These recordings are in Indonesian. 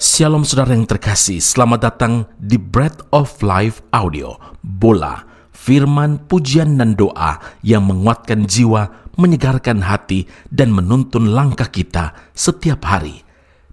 Shalom saudara yang terkasih, selamat datang di Bread of Life Audio, bola, firman, pujian dan doa yang menguatkan jiwa, menyegarkan hati, dan menuntun langkah kita setiap hari.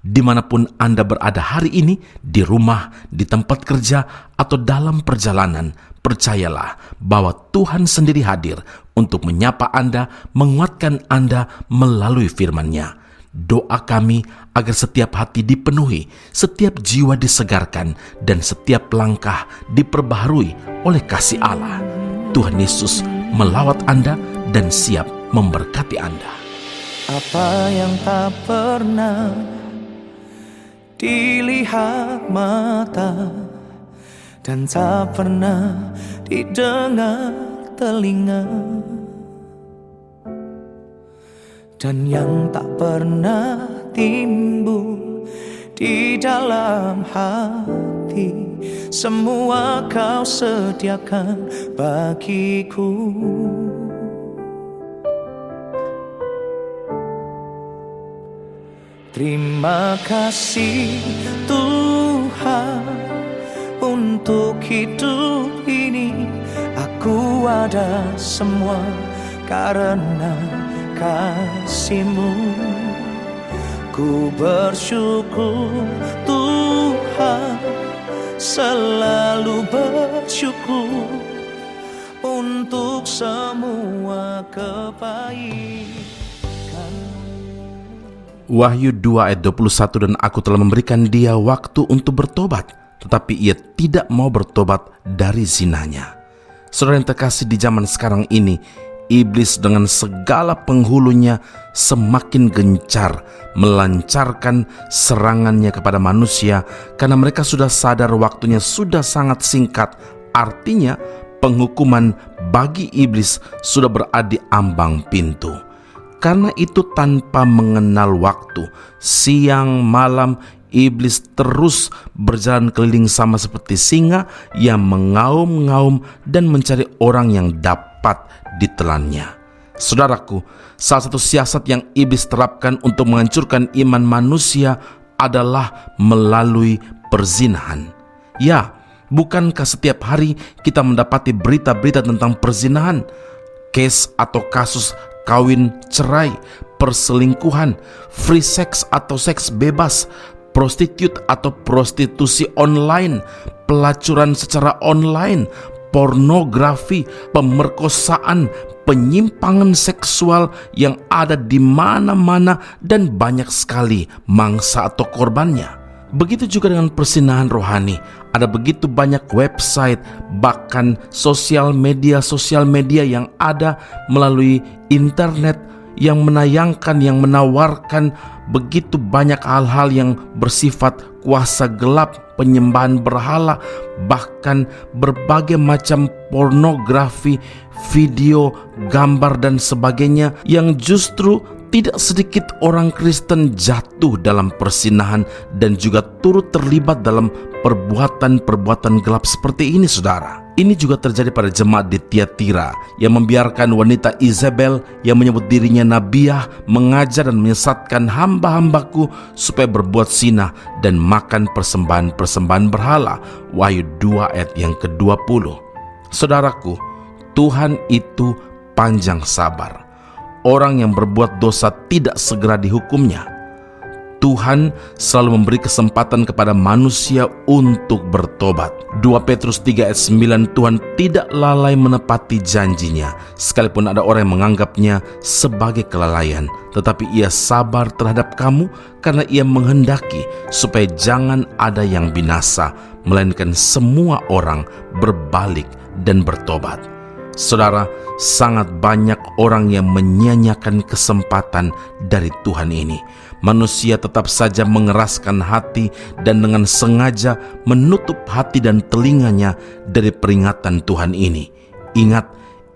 Dimanapun Anda berada hari ini, di rumah, di tempat kerja, atau dalam perjalanan, percayalah bahwa Tuhan sendiri hadir untuk menyapa Anda, menguatkan Anda melalui firman-Nya. Doa kami agar setiap hati dipenuhi, setiap jiwa disegarkan, dan setiap langkah diperbaharui oleh kasih Allah. Tuhan Yesus melawat Anda dan siap memberkati Anda. Apa yang tak pernah dilihat mata dan tak pernah didengar telinga, dan yang tak pernah timbul di dalam hati, semua Kau sediakan bagiku. Terima kasih Tuhan untuk hidup ini. Aku ada semua karena kasih-Mu. Ku bersyukur Tuhan, selalu bersyukur untuk semua kebaikan. Wahyu 2 ayat 21, dan aku telah memberikan dia waktu untuk bertobat, tetapi ia tidak mau bertobat dari zinanya. Saudara yang terkasih, di zaman sekarang ini, iblis dengan segala penghulunya semakin gencar melancarkan serangannya kepada manusia karena mereka sudah sadar waktunya sudah sangat singkat. Artinya penghukuman bagi iblis sudah berada di ambang pintu. Karena itu tanpa mengenal waktu, siang malam iblis terus berjalan keliling sama seperti singa yang mengaum-ngaum dan mencari orang yang dapat ditelannya. Saudaraku, salah satu siasat yang iblis terapkan untuk menghancurkan iman manusia adalah melalui perzinahan. Ya, bukankah setiap hari kita mendapati berita-berita tentang perzinahan, case atau kasus kawin cerai, perselingkuhan, free sex atau seks bebas, prostitut atau prostitusi online, pelacuran secara online, pornografi, pemerkosaan, penyimpangan seksual yang ada di mana-mana dan banyak sekali mangsa atau korbannya. Begitu juga dengan persinahan rohani. Ada begitu banyak website, bahkan sosial media yang ada melalui internet yang menayangkan, yang menawarkan begitu banyak hal-hal yang bersifat kuasa gelap, penyembahan berhala, bahkan berbagai macam pornografi, video, gambar dan sebagainya, yang justru tidak sedikit orang Kristen jatuh dalam persinahan dan juga turut terlibat dalam perbuatan-perbuatan gelap seperti ini, saudara. Ini juga terjadi pada jemaat di Tiatira yang membiarkan wanita Izabel yang menyebut dirinya nabiah mengajar dan menyesatkan hamba-hambaku supaya berbuat zina dan makan persembahan-persembahan berhala. Wahyu 2 ayat yang ke-20. Saudaraku, Tuhan itu panjang sabar. Orang yang berbuat dosa tidak segera dihukumnya. Tuhan selalu memberi kesempatan kepada manusia untuk bertobat. 2 Petrus 3 ayat 9, Tuhan tidak lalai menepati janjinya, sekalipun ada orang yang menganggapnya sebagai kelalaian. Tetapi ia sabar terhadap kamu karena ia menghendaki supaya jangan ada yang binasa, melainkan semua orang berbalik dan bertobat. Saudara, sangat banyak orang yang menyia-nyiakan kesempatan dari Tuhan ini. Manusia tetap saja mengeraskan hati dan dengan sengaja menutup hati dan telinganya dari peringatan Tuhan ini. Ingat,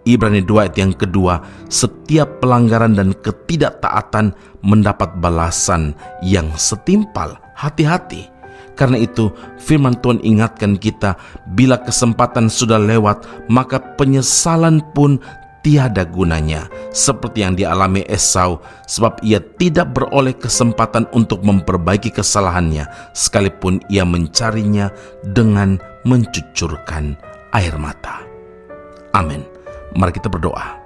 Ibrani 2 ayat yang kedua, setiap pelanggaran dan ketidaktaatan mendapat balasan yang setimpal. Hati-hati. Karena itu firman Tuhan ingatkan kita, bila kesempatan sudah lewat, maka penyesalan pun tiada gunanya, seperti yang dialami Esau, sebab ia tidak beroleh kesempatan untuk memperbaiki kesalahannya, sekalipun ia mencarinya dengan mencucurkan air mata. Amin. Mari kita berdoa.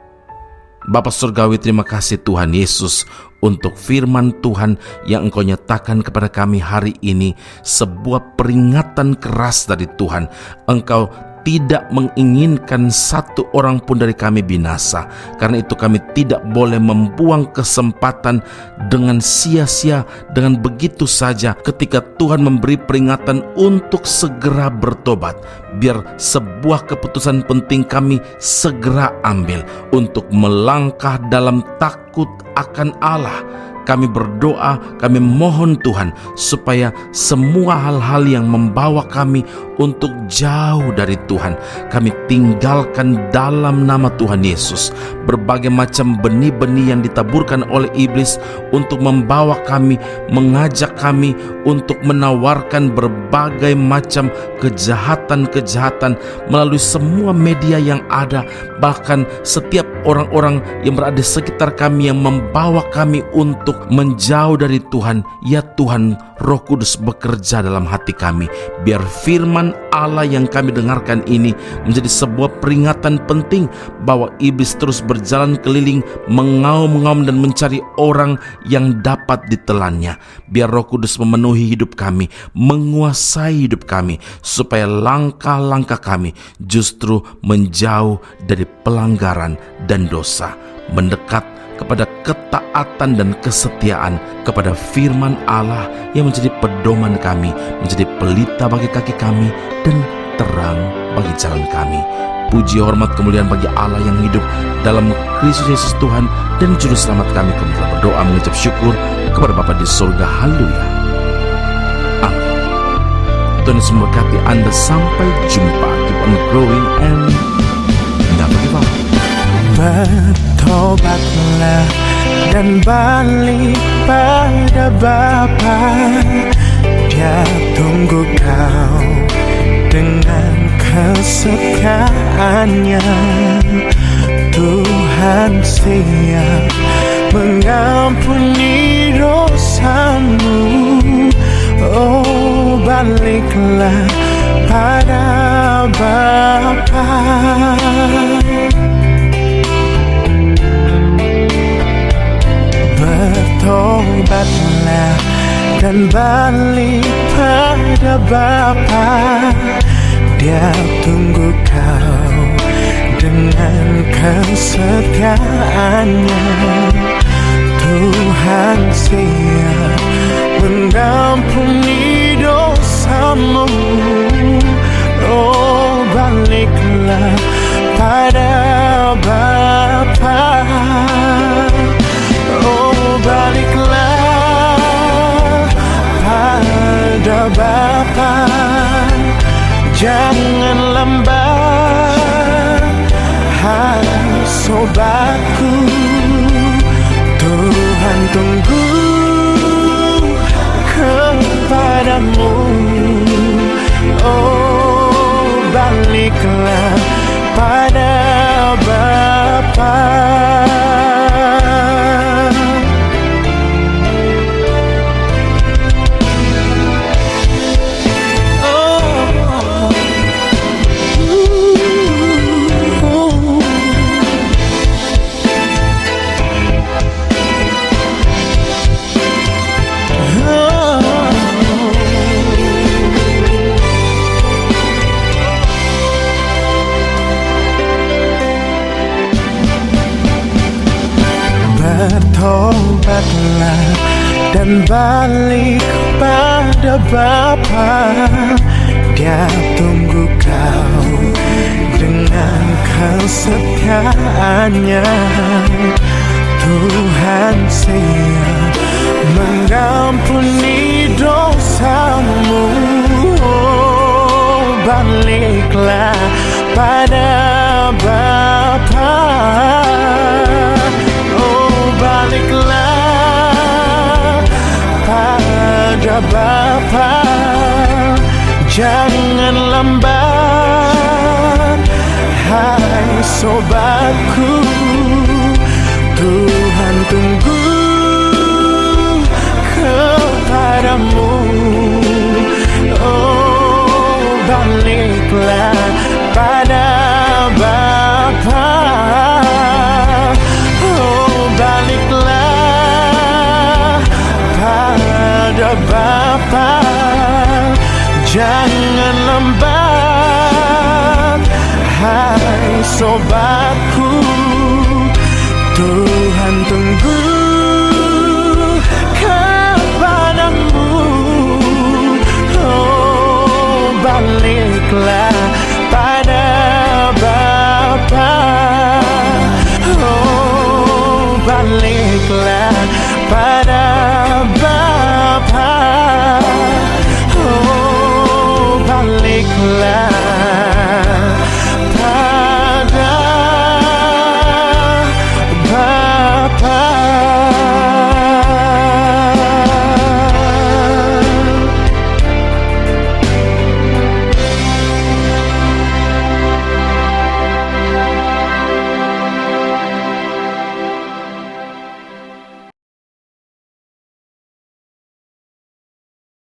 Bapa Surgawi, terima kasih Tuhan Yesus untuk firman Tuhan yang Engkau nyatakan kepada kami hari ini, sebuah peringatan keras dari Tuhan. Engkau tidak menginginkan satu orang pun dari kami binasa. Karena itu kami tidak boleh membuang kesempatan dengan sia-sia, dengan begitu saja ketika Tuhan memberi peringatan untuk segera bertobat. Biar sebuah keputusan penting kami segera ambil untuk melangkah dalam takut akan Allah. Kami berdoa, kami mohon Tuhan supaya semua hal-hal yang membawa kami untuk jauh dari Tuhan, kami tinggalkan dalam nama Tuhan Yesus. Berbagai macam benih-benih yang ditaburkan oleh iblis untuk membawa kami, mengajak kami untuk menawarkan berbagai macam kejahatan-kejahatan melalui semua media yang ada, bahkan setiap orang-orang yang berada di sekitar kami yang membawa kami untuk menjauh dari Tuhan. Ya Tuhan, Roh Kudus bekerja dalam hati kami. Biar firman Allah yang kami dengarkan ini menjadi sebuah peringatan penting bahwa iblis terus berjalan keliling, mengaum-ngaum dan mencari orang yang dapat ditelannya. Biar Roh Kudus memenuhi hidup kami, menguasai hidup kami, supaya langkah-langkah kami justru menjauh dari pelanggaran dan dosa, mendekat kepada ketaatan dan kesetiaan kepada firman Allah yang menjadi pedoman kami, menjadi pelita bagi kaki kami dan terang bagi jalan kami. Puji, hormat, kemuliaan bagi Allah yang hidup dalam Kristus Yesus Tuhan dan Juru Selamat kami. Kami telah berdoa mengucap syukur kepada Bapa di surga. Haleluya. Amin. Tuhan Yesus memberkati Anda. Sampai jumpa. Keep on growing and never give up. Bertobatlah dan balik pada Bapa. Dia tunggu kau dengan kesetiaannya. Tuhan siap mengampuni dosamu. Oh, baliklah pada Bapa. Bertobatlah dan balik pada Bapa. Dia tunggu kau dengan kesetiaannya. Tuhan siap mengampuni dosamu. Oh, baliklah pada Bapa. Baliklah pada Bapa, jangan lambat, hai sobatku. Tuhan tunggu kepadamu. Oh, baliklah pada Bapa. Bertobatlah dan balik pada Bapa. Dia tunggu kau dengan kesetiaannya. Tuhan siap mengampuni dosamu. Oh, baliklah pada Bapa. Baliklah pada Bapa, jangan lambat, hai sobatku, Tuhan tunggu kepadamu. Oh, baliklah pada Bapa. Oh, baliklah pada Bapa. Jangan lambat, hai sobatku, Tuhan tunggu